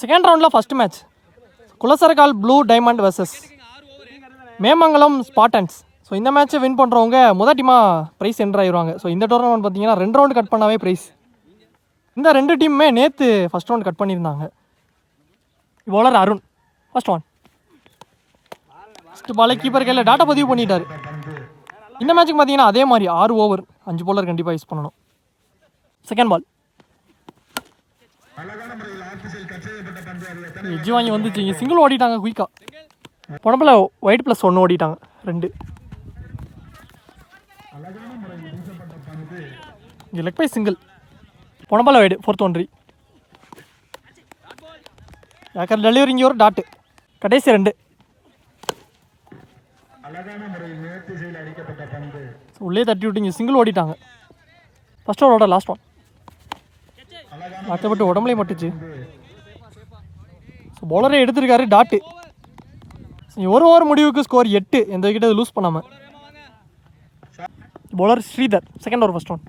Second ரவுண்டில் first match குலசரக்கால் blue diamond versus Memangalam Spartans. So இந்த மேட்ச்சை வின் பண்ணுறவங்க முதல் டீமாக ப்ரைஸ் என்ட்ரு ஆயிடுவாங்க. ஸோ இந்த டோர்னமெண்ட் பார்த்தீங்கன்னா 2 ரவுண்டு கட் பண்ணாவே ப்ரைஸ். இந்த 2 டீமுமே நேற்று ஃபஸ்ட் ரவுண்ட் கட் பண்ணியிருந்தாங்க. பவுலர் அருண் ஃபஸ்ட் பாலே கீப்பர் கையில் டாட்டா பதிவு பண்ணிட்டார். இந்த மேட்ச்சுக்கு பார்த்தீங்கன்னா அதே மாதிரி 6 ஓவர் 5 பவுலர் கண்டிப்பாக யூஸ் பண்ணணும். செகண்ட் பால் எஜ்ஜு வாங்கி வந்துச்சு. இங்கே சிங்கிள் ஓடிட்டாங்க குயிக்காக. உடம்புல ஒயிட் ப்ளஸ் 1 ஓடிட்டாங்க 2. இங்கே லெக் பை சிங்கிள் உடம்புல வைடு 4th ஒன்றி யாக்கர் டெலிவரி. இங்கே ஒரு டாட்டு கடைசி 2 உள்ளே தட்டி விட்டு இங்கே சிங்கிள் ஓடிட்டாங்க. ஃபஸ்ட் ஓவரோட லாஸ்ட் ஒன் ஆக்கப்பட்டு உடம்புலையும் மட்டுச்சு. ஸோ பவுலரே எடுத்திருக்காரு டாட்டு. ஒரு ஓவர் முடிவுக்கு ஸ்கோர் 8. எந்த விக்கெட் லூஸ் பண்ணாமல். Bowler Sridhar second over first one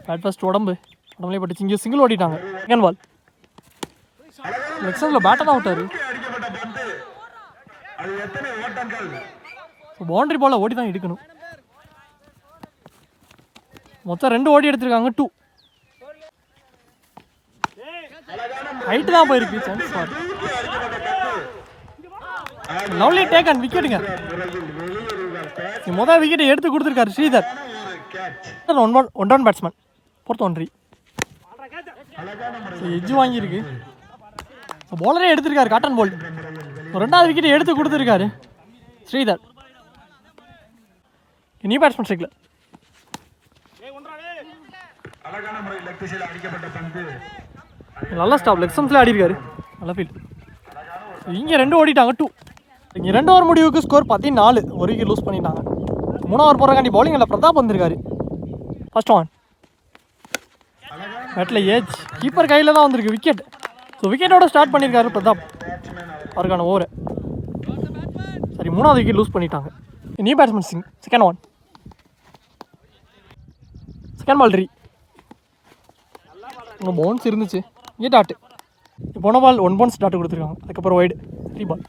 pad first உடம்புலேயே பட்டுச்சு. இங்கே சிங்கிள் ஓடிட்டாங்க. செகண்ட் பால் லெக்ஸில் பேட்டை தான் விட்டார். பவுண்டரி பாலில் ஓடி தான் எடுக்கணும். மொத்தம் 2 ஓடி எடுத்திருக்காங்க 2. ஹைட்டு தான் போயிருக்கு. Chance for lovely take and விக்கெட்டுங்க. முதல் விக்கெட்டை எடுத்து கொடுத்துருக்காரு ஸ்ரீதர். 1 டவுன் பேட்ஸ்மேன் 4th ஒன்றி எஜ்ஜு வாங்கியிருக்கு. பவுலரே எடுத்திருக்காரு காட்டன் போல்ட். 2வது விக்கெட்டை எடுத்து கொடுத்துருக்காரு ஸ்ரீதர். நியூ பேட்ஸ்மேன் ஸ்ட்ரைக்கில் நல்ல ஸ்டாப் லெக் ஸ்டம்ப்ஸில் ஆடிருக்காரு. நல்ல ஃபீல். இங்கே 2 ஓடிட்டாங்க 2. இங்கே 2 ஓவர் முடிவுக்கு ஸ்கோர் 14. 1 விக்கெட் லூஸ் பண்ணிட்டாங்க. 3 ஓவர் போகிறக்காண்டி பவுலிங் இல்லை பிரதாப் வந்திருக்காரு. First one battle age keeper கையில் தான் வந்திருக்கு விக்கெட். ஸோ விக்கெட்டோட ஸ்டார்ட் பண்ணியிருக்காரு பிரதாப் அவருக்கான ஓவரை. சரி 3வது விக்கெட் லூஸ் பண்ணிட்டாங்க. New batsman Singh second one second ball உங்கள் பவுன்ஸ் இருந்துச்சு. இங்கே டாட்டு போன பால் 1 பவுன்ஸ் டாட்டு கொடுத்துருக்காங்க. அதுக்கப்புறம் வைடு 3 பால்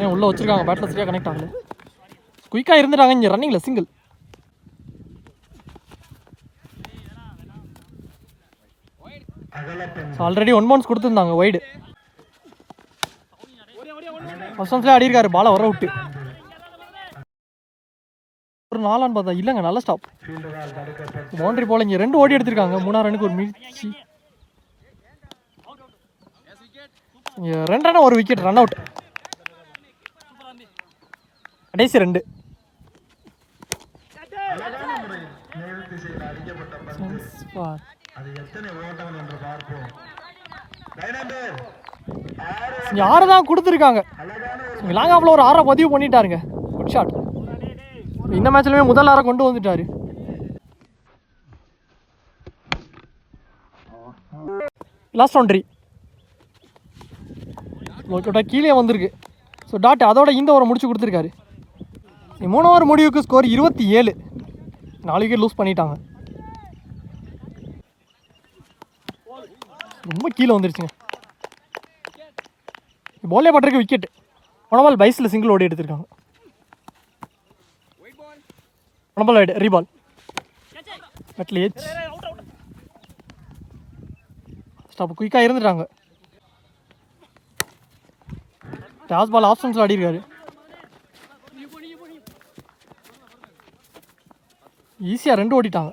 ஏன் உள்ளே வச்சுருக்காங்க. பேட்டில் சரியாக கனெக்ட் ஆகலை. குயிக்காக இருந்துட்டாங்க. இங்கே ரன்னிங்கில் சிங்கிள். ஆல்ரெடி 1 பவுன்ஸ் கொடுத்துருந்தாங்க வைடு. ஃபர்ஸ்ட் ஒன்ஸ்லேயே ஆடிருக்காரு. பாலை வர விட்டு ஒரு 4 பார்த்தா இல்லைங்க. நல்ல ஸ்டாப் பவுண்டரி போல். இங்கே 2 ஓடி எடுத்திருக்காங்க. 3 ரனுக்கு ஒரு மிர்ச்சி. இங்கே 2 ரன் 1 விக்கெட் ரன் அவுட். கடைசி 2 யாரு தான் கொடுத்துருக்காங்க. லாங் ஆஃப்ல ஒரு 6 பதிவு பண்ணிட்டாருங்க. Good shot. இந்த மேட்ச்லயுமே முதல் 6 கொண்டு வந்துட்டாரு. லாஸ்ட் ஒன்றி கீழே வந்திருக்கு. ஸோ டாட் அதோட இந்த ஓவரை முடிச்சு கொடுத்துருக்காரு. 3 ஓவர் முடிவுக்கு ஸ்கோர் 27. 4 விக்கெட் லூஸ் பண்ணிட்டாங்க. ரொம்ப கீழே வந்துருச்சுங்க. பாலே பட்டிருக்கு விக்கெட். போன பால் பைஸில் சிங்கிள் ஓடி எடுத்திருக்காங்க. போன பால் வைடு ரீபால் பேட்டில் ஏஜ் ஸ்டாப் குயிக்காக இருந்துட்டாங்க. டாஸ் பால் ஆப்ஷன்ஸில் ஆடிருக்காரு. ஈஸியாக 2 ஓடிட்டாங்க.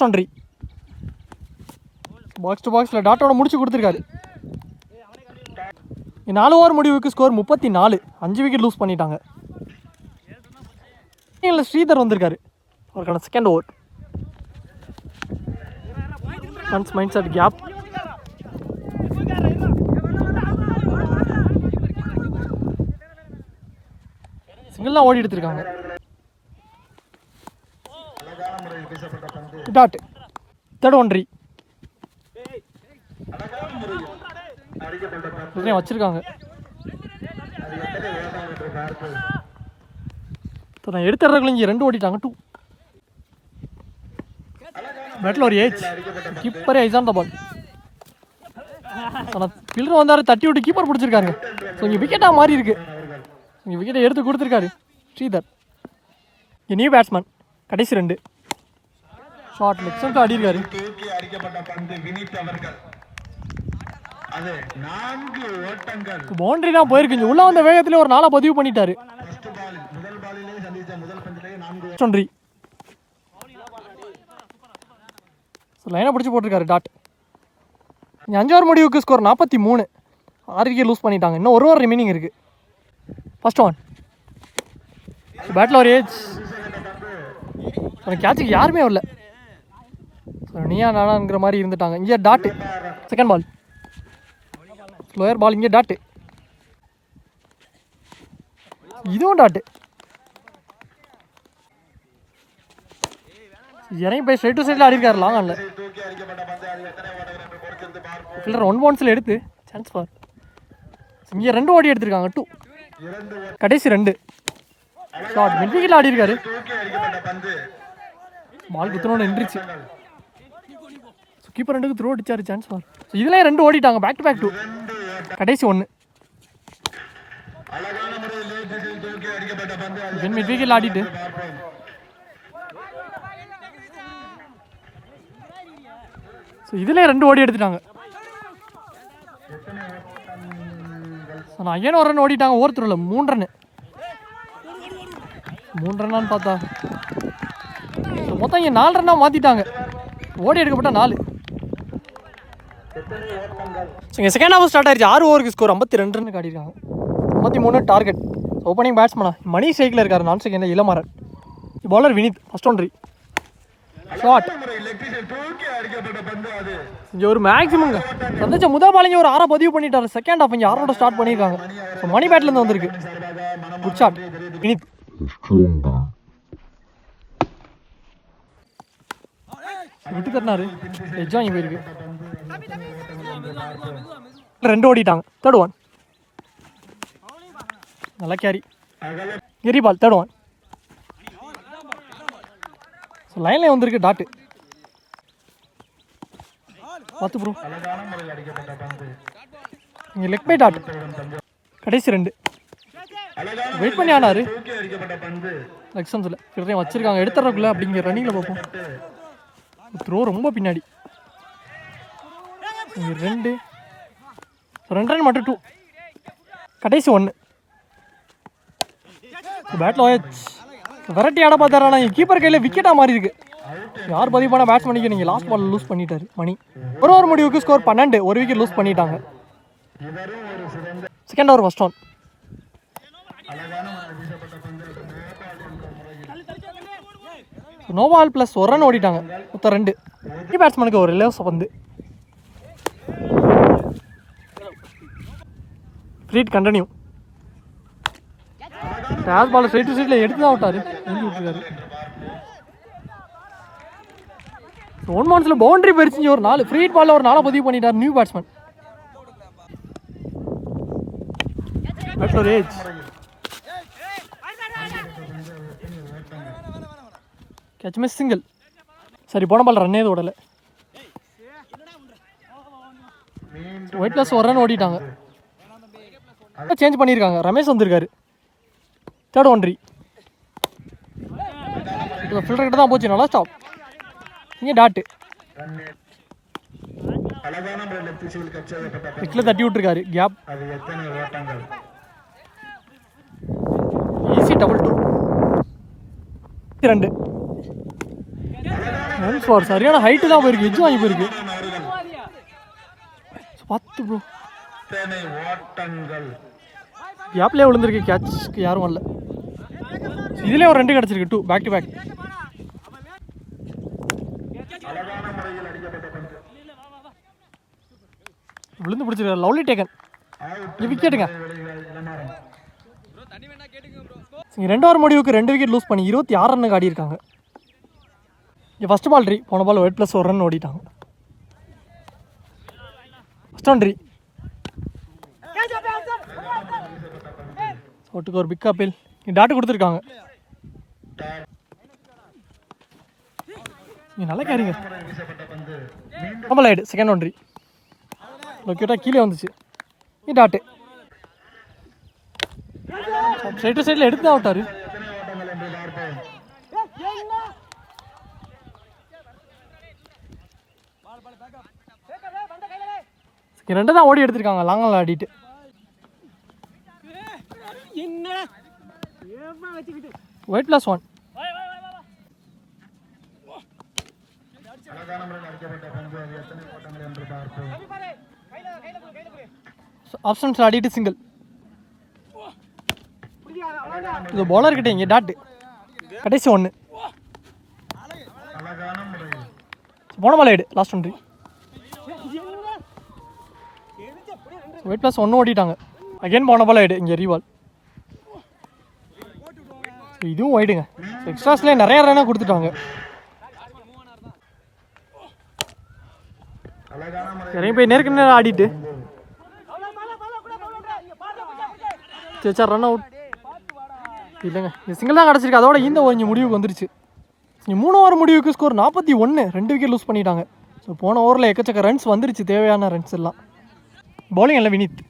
சொன்றி பாக்ஸ் டு பாக்ஸில் டாட்டோட முடிச்சு கொடுத்துருக்காரு. 4 ஓவர் முடிவுக்கு ஸ்கோர் 34. 5 விக்கெட் லூஸ் பண்ணிட்டாங்க. இல்லை ஸ்ரீதர் வந்திருக்காரு அவருக்கான second over. Once mind set gap சிங்கிள்லாம் ஓடி எடுத்திருக்காங்க. டாட் தேர்ட் ஒன்றி வச்சிருக்காங்க. நான் எடுத்துறதுக்குள்ள இங்கே 2 ஓடிட்டாங்க 2. பேட்டில் ஒரு ஏஜ் கீப்பரே ஐஸ் ஆன் த பால். ஆனால் பில்லர் வந்தார், தட்டி விட்டு கீப்பர் பிடிச்சிருக்காருங்க. ஸோ இங்கே விக்கெட்டாக மாறி இருக்கு. இங்கே விக்கெட்டை எடுத்து கொடுத்துருக்காரு ஸ்ரீதர். இங்கே நியூ பேட்ஸ்மேன் கடைசி 2 ஷார்ட் லெக் ஸ்டம்ப் ஆடிருக்காரு. பவுண்டரி தான் போயிருக்கு. இங்கே உள்ள வந்த வேகத்திலே ஒரு 4 பதிவு பண்ணிட்டாரு. லைனை பிடிச்சி போட்டிருக்காரு டாட். இங்கே 5 ஓவர் முடிவுக்கு ஸ்கோர் 43. 6 விக்கெட் லூஸ் பண்ணிட்டாங்க. இன்னும் 1 ஓவர் ரிமைனிங் இருக்குது. ஃபர்ஸ்ட் ஒன் பேட்டில் ஒரு ஏஜ். கேட்சுக்கு யாருமே வரல. நீயா நானாங்கிற மாதிரி இருந்துட்டாங்க. இங்கே dot second ball slower ball. இங்கே டாட்டு, இதுவும் டாட்டு. இறங்கி போய் ஸ்ட்ரைட் டு சைடில் ஆடிருக்காரு லாங் ஆனில். ஃபில்டர் 1 பவுன்ஸில் எடுத்து சான்ஸ் ஃபார். இங்கே 2 ஓடி எடுத்திருக்காங்க. 2 கடைசி 2 ஷார்ட் மிட் விக்கெட்டில் ஆடிருக்காரு. பால் குத்தணும்னு நின்றுச்சு. கீப்பர் 2க்கு த்ரோ அடிச்சாரு சான்ஸ் ஃபார். இதுலேயே 2 ஓடிட்டாங்க. பேக் டு பேக் 2 கடைசி 1 மிட் விக்கெட்டில் ஆடிட்டு இதுலேயே 2 ஓடி எடுத்துட்டாங்க. அகைன் ஒரு ரன் ஓடிட்டாங்க. ஒருத்தர் 3 ரன்னு. 3 ரன்னான்னு பார்த்தா மொத்தம் இங்கே 4 ரன்னாக மாற்றிட்டாங்க. ஓடி எடுக்கப்பட்ட 4. இங்கே செகண்ட் ஹாஃப் ஸ்டார்ட் ஆயிடுச்சு. 6 ஓவருக்கு ஸ்கோர் 52 ரன் காட்டியிருக்காங்க. 53 டார்கெட். ஓப்பனிங் பேட்ஸ்மேனா மணி ஸ்ட்ரைக்கில் இருக்கார். நான் செகண்ட் இளமாறன். பாலர் வினித் ஃபர்ஸ்ட் ஒன்ட்ரி ஷார்ட். இங்கே ஒரு மேக்ஸிமங்க சந்திச்ச முதல் பாலிங்க ஒரு 6 பதிவு பண்ணிட்டாரு. செகண்ட் ஹாஃப் இங்கே 6 ஸ்டார்ட் பண்ணியிருக்காங்க. ஸோ மணி பேட்லேருந்து வந்திருக்கு. Good shot Vineeth. விட்டு தட்டினாரு. எஜ்ஜா இங்கே போயிருக்கு. 2 ஓடிட்டாங்க. தேர்ட் ஒன் நல்லா கேரி. எரி பால் தேர்ட் ஒன். ஸோ லைன்லேயே வந்திருக்கு டாட்டு. பார்த்து ப்ரோ. இங்கே லெக் பை டாட் கடைசி 2 வெயிட் பண்ணி ஆனாரு. லெக் ஸ்டம்ப்ஸில் கிட்டே வச்சிருக்காங்க. எடுத்துறக்குள்ள அப்படிங்கிற ரன்னிங்கில் பார்ப்போம். த்ரோ ரொம்ப பின்னாடி. இங்கே 2 ரன் மட்டும் 2 கடைசி 1 பேட்டில் வெரைட்டி ஆட பார்த்தாரு. ஆனால் கீப்பர் கையில் விக்கெட்டாக மாறி இருக்கு. யார் பதிவு பண்ண பேட்ஸ் பண்ணிக்க நீங்கள் லாஸ்ட் பால் லூஸ் பண்ணிட்டாரு மணி. ஒரு ஓவர் முடிவுக்கு ஸ்கோர் 12. 1 விக்கெட் லூஸ் பண்ணிட்டாங்க. Second over first one no ball plus 1 run ஓடிட்டாங்க. மொத்தம் 2. பேட்ஸ்மேனுக்கு ஒரு இலவச பந்து. Free hit continue. டேஸ் பால் ஸ்ட்ரைட் டு சைடில் எடுத்து தான் விட்டாரு. எழுதி விட்டுருக்காரு. 1 மந்த்ஸில் பவுண்டரி போயிருச்சு. ஒரு 4 ஃப்ரீட் பாலில் ஒரு 4 பதிவு பண்ணிட்டார் new batsman. Age catch miss single. சரி போன பால் ரன்னே ஓடலை. ஒயிட் ப்ளஸ் 1 ரன் ஓடிட்டாங்க. சேஞ்ச் பண்ணியிருக்காங்க. ரமேஷ் வந்திருக்காரு. தேர்ட் ஒன்ட்ரி ஃபில்டர் கிட்ட தான் போச்சு. நல்லா ஸ்டாப். இங்கே டாட்டு விக்கில் தட்டி விட்டுருக்காரு. Gap easy double 2 runs for. சரியான ஹைட்டு தான் போயிருக்கு. எஜ்ஜும் வாங்கி போயிருக்கு. 10 ப்ரோ. கேப்லேயே விழுந்திருக்கு. கேட்ச்க்கு யாரும் வரல. இதுலேயே ஒரு 2 கிடச்சிருக்கு. 2 பேக் டு பேக். விழுந்து பிடிச்சிருக்காரு. Lovely taken. விக்கெட்டுங்க. 2 ஓவர் முடிவுக்கு 2 விக்கெட் லூஸ் பண்ணி 26 ரன் ஆடி இருக்காங்க. இங்கே ஃபர்ஸ்ட் பால் ட்ரீ. போன பால் ஒயிட் ப்ளஸ் 1 ரன் ஓடிட்டாங்க. First one three. ஒட்டுக்கு ஒரு பிக் அப்பீல். டாட்டு கொடுத்துருக்காங்க. நீ நல்லா கேரிங்க. ரொம்ப லைடு செகண்ட் பவுண்டரி. லொக்கேட்டாக கீழே வந்துச்சு. நீ டாட்டு சைடு டு சைடில் எடுத்து தான் விட்டாரு. ரெண்டு தான் ஓடி எடுத்திருக்காங்க லாங்கில் ஆடிட்டு. ஒயிட் +1. ஆப்ஷன்ஸ் ஆடிட்டு சிங்கிள். இது பவுலர் கிட்ட இங்கே டாட்டு கடைசி 1. போன பால் ஆயிடு லாஸ்ட் ஒன்றி. ஒயிட் +1 ஓடிட்டாங்க. அகைன் போன பால் ஆயிடு இங்கே ரீபால். இதுவும் ஒயிடுங்க. எக்ஸ்ட்ராஸ்லேயே நிறைய ரன்னாக கொடுத்துட்டாங்க. இறங்கி போய் நேருக்கு நேரம் ஆடிட்டு சேச்சா ரன் அவுட் இல்லைங்க. இந்த சிங்கிள் தான் கிடச்சிருக்கு. அதோட இந்த ஓவர் முடிவுக்கு வந்துருச்சு. இங்கே 3 ஓவர் முடிவுக்கு ஸ்கோர் 41. 2 விக்கெட் லூஸ் பண்ணிட்டாங்க. ஸோ போன ஓவரில் எக்கச்சக்க ரன்ஸ் வந்துருச்சு, தேவையான ரன்ஸ் எல்லாம். பவுலிங் எல்லாம் வினித்.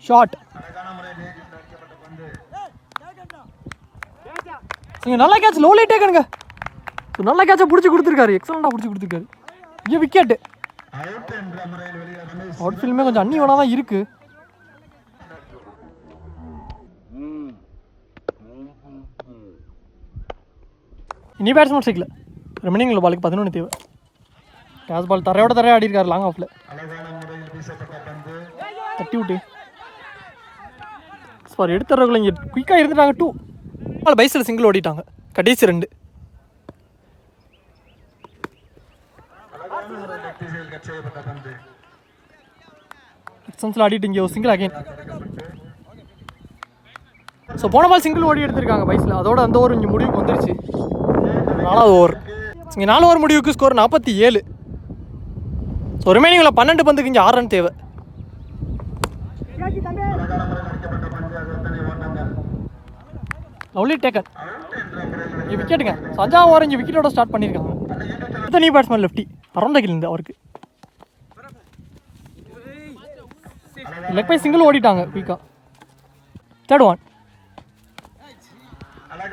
ஷாட். நீங்கள் நல்லா கேட்ச் லோலே டேக்கனுங்க. நல்ல கேட்சை பிடிச்சி கொடுத்துருக்காரு. எக்ஸலண்டாக பிடிச்சி கொடுத்துருக்காரு. இங்கே விக்கெட்டு. அவுட் ஃபீல்டுமே கொஞ்சம் அன்னிவனாக தான் இருக்கு. இனி பேட்ஸ்மேன் சைக்கிள் ரெமினிங் பாலுக்கு 11 தேவை. கேஸ் பால் தரையோட தரையாக ஆடி இருக்காரு லாங் ஆஃபில். தட்டி விட்டு சாரி எடுத்துறவங்களை இங்கே குயிக்காக இருந்துட்டாங்க. 2 பால் பைஸில் சிங்கிள் ஓடிட்டாங்க. கடைசி 2. ஆடிட்டு இங்கே ஒரு சிங்கிள் அகைன். ஸோ போன பால் சிங்கிள் ஓடி எடுத்திருக்காங்க பைஸில். அதோட அந்த ஓவர் இங்கே முடிவுக்கு வந்துருச்சு. 4வது ஓவர். இங்கே 4 ஓவர் முடிவுக்கு ஸ்கோர் 47. ஸோ ரிமைனிங்கில் 12 பந்துக்கு இங்கே 6 ரன் தேவை. Lovely taken. இங்கே விக்கெட்டுங்க. 5வது ஓவர் இங்கே விக்கெட்டோட ஸ்டார்ட் பண்ணியிருக்காங்க. அடுத்த நியூ பேட்ஸ்மேன் லெஃப்டி அரௌண்டகில் அவருக்கு லெக் பை சிங்கிள் ஓடிட்டாங்க குயிக்காக. 3rd one.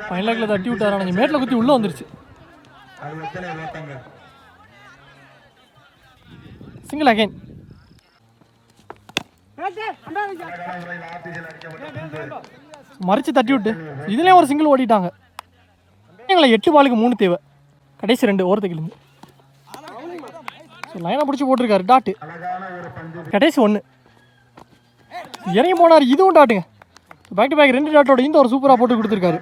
ஃபைனல் லெக்கில் தட்டி விட்டாரு. ஆனால் மேட்டில் குத்தி உள்ளே வந்துருச்சு. Single again. மறிச்சு தட்டி விட்டு இதுலேயும் ஒரு சிங்கிள் ஓடிட்டாங்க. எங்களை 8 பாலுக்கு 3 தேவை. கடைசி 2 ஓவர் தைக்கிலுங்க. லைனாக பிடிச்சி போட்டிருக்காரு டாட்டு. கடைசி 1 இறங்கி போனார். இதுவும் டாட்டுங்க. பேக் டு பேக் 2 டாட்டோட இந்த ஒரு சூப்பராக போட்டு கொடுத்துருக்காரு.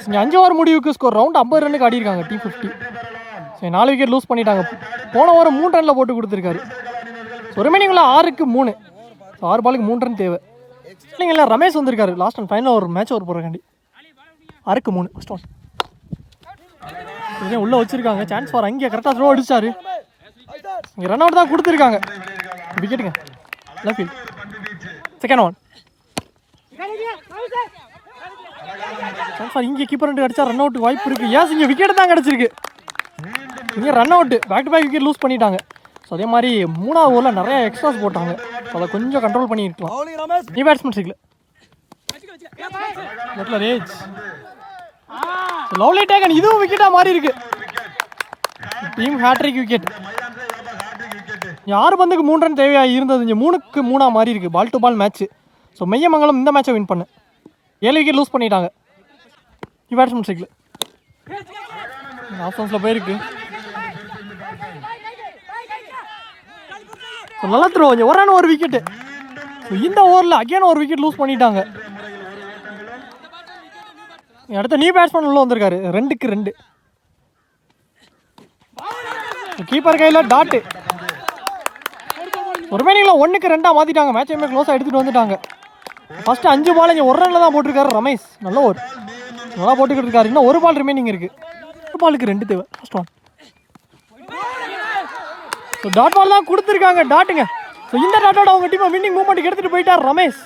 இங்கே 5 ஓவர் முடிவுக்கு ஸ்கோர் ரவுண்ட் 50 ரன்னுக்கு ஆடிருக்காங்க T50. சரி 4 விக்கெட் லூஸ் பண்ணிட்டாங்க. போன ஓவர் 3 ரனில் போட்டு கொடுத்துருக்காரு. ஒரு ரிமைனிங்கில் 6க்கு 3. 6 பாலுக்கு 3 ரன் தேவை. இல்லைங்களா ரமேஷ் வந்திருக்காரு லாஸ்ட் அண்ட் ஃபைனல் ஒரு மேட்ச் ஓவர் போடுறக்காண்டி. 6க்கு 3 first one. இதே உள்ளே வச்சுருக்காங்க. சான்ஸ் ஃபார் அங்கே கரெக்டாக த்ரோ அடிச்சாரு. இங்கே ரன் அவுட் தான் கொடுத்துருக்காங்க. விக்கெட்டுங்க left field. Second one. Chance for இங்கே கீப்பர் ரெண்டு அடிச்சா ரன் அவுட் வாய்ப்பு இருக்குது. ஏஸ் இங்கே விக்கெட் தான் கிடச்சிருக்கு. இங்கே run out back to back wicket loose பண்ணிட்டாங்க. ஸோ அதே மாதிரி 3வது ஓவரில் நிறைய எக்ஸ்ட்ராஸ் போட்டாங்க. ஸோ அதை கொஞ்சம் கண்ட்ரோல் பண்ணியிருக்கலாம். நீ பேட்ஸ்மேன் சிக்கல பட்லர் ஏஜ் லவ்லி டேக்கன். இதுவும் விக்கெட்டாக மாறி இருக்கு. Team hat-trick wicket. 6 பந்துக்கு 3 ரன் தேவையாக இருந்தது. இங்கே 3க்கு 3 மாறி இருக்கு. Ball to ball match. So Mayamangalam இந்த மேட்சை வின் பண்ணு. 7 விக்கெட் லூஸ் பண்ணிட்டாங்க. நீ பேட்ஸ்மேன் சிக்கல ஆப்ஷன்ஸில் போயிருக்கு. நல்லா த்ரோ. கொஞ்சம் ஒரு ரன் ஒரு விக்கெட்டு. இந்த ஓவரில் அகைன் ஒரு விக்கெட் லூஸ் பண்ணிட்டாங்க. அடுத்த நியூ பேட்ஸ்மேன் உள்ள வந்திருக்காரு. 2க்கு 2. கீப்பர் கையில் டாட்டு. ஒரு ரிமைனிங்கில் 1க்கு 2 மாற்றிட்டாங்க. மேட்சையுமே க்ளோஸாக எடுத்துகிட்டு வந்துட்டாங்க. ஃபஸ்ட்டு 5 பால் இங்கே 1 ரனில் தான் போட்டிருக்காரு ரமேஷ். நல்ல ஓவர் நல்லா போட்டுக்கிட்டு இருக்காரு. இன்னும் 1 பால் ரிமைனிங் இருக்குது. 1 பாலுக்கு 2 தேவை. First one. டாட் பால் தான் கொடுத்துருக்காங்க. டாட்டுங்க. ஸோ இந்த டாட்டோட அவங்க டீமை வின்னிங் மூமெண்ட்டுக்கு எடுத்துகிட்டு போயிட்டார் ரமேஷ்.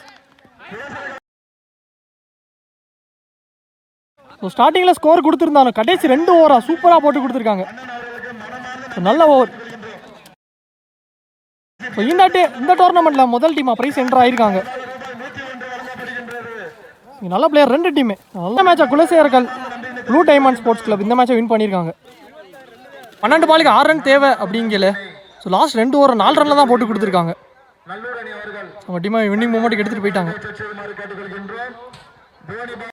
ஸோ ஸ்டார்டிங்கில் ஸ்கோர் கொடுத்துருந்தாங்க, கடைசி 2 ஓவராக சூப்பராக போட்டு கொடுத்துருக்காங்க. ஸோ நல்ல ஓவர். ஸோ இந்த டோர்னமெண்ட்டில் முதல் டீமாக ப்ரைஸ் என்ட்ரு ஆகிருக்காங்க. நல்ல பிளேயர் 2 டீமே. நல்ல மேட்சாக குலசேகர்கள் ப்ளூ டைமண்ட் ஸ்போர்ட்ஸ் கிளப் இந்த மேட்சை வின் பண்ணியிருக்காங்க. 12 பாலுக்கு 6 ரன் தேவை அப்படிங்கல. ஸோ லாஸ்ட் 2 ஓவர் 4 ரனில் தான் போட்டு கொடுத்துருக்காங்க. அவங்க டீமை வின்னிங் மூமெண்ட்டுக்கு எடுத்துகிட்டு போயிட்டாங்க.